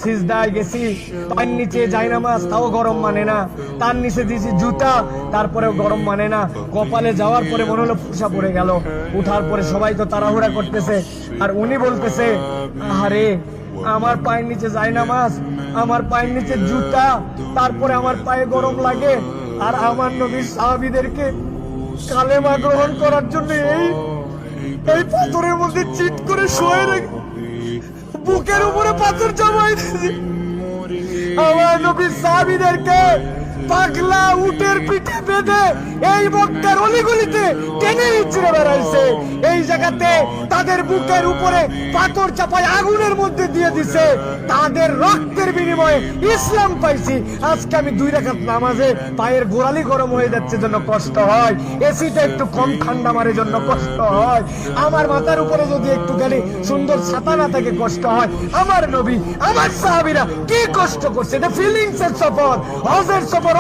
সিজদায় গেছি, পায়ের নিচে যাই নামাজ, তাও গরম মানে না। তার নিচে দিয়েছি জুতা, তারপরেও গরম মানে না। কপালে যাওয়ার পরে মনে হলো ফুসা পড়ে গেল। উঠার পরে সবাই তো তাড়াহুড়া করতেছে, আর উনি বলতেছে, আরে আমার পায়ের নিচে যাই নামাজ, আমার পায়ের নিচে জুতা, তারপরে আমার পায়ে গরম লাগে। আর আমার নবীর সাহাবীদেরকে কালেমা গ্রহণ করার জন্য এই পাথরের মধ্যে চিট করে শুয়ে রেখে বুকের উপরে পাথর জমাই দিয়েছে। আমার নবীর সাহাবীদেরকে পাগলা উটের পিঠে বেঁধে এই মক্কার অলিগলিতে টেনে ইচ্ছড়ে বেড়াইছে। এই জায়গাতে তাদের বুকের উপরে পাথর চাপায় আগুনের মধ্যে দিয়ে দিছে। তাদের রক্তের বিনিময়ে ইসলাম পাইছি। আজকে আমি 2 রাকাত নামাজে পায়ের গোড়ালি গরম হয়ে যাচ্ছে জন্য কষ্ট হয়, এসিটা একটু কম ঠান্ডা মারে জন্য কষ্ট হয়, আমার মাথার উপরে যদি একটুখানি সুন্দর ছাতা না থাকে কষ্ট হয়। আমার নবী, আমার সাহাবীরা কি কষ্ট করছে, এটা ফিলিংস এর সফর, হজের সফর।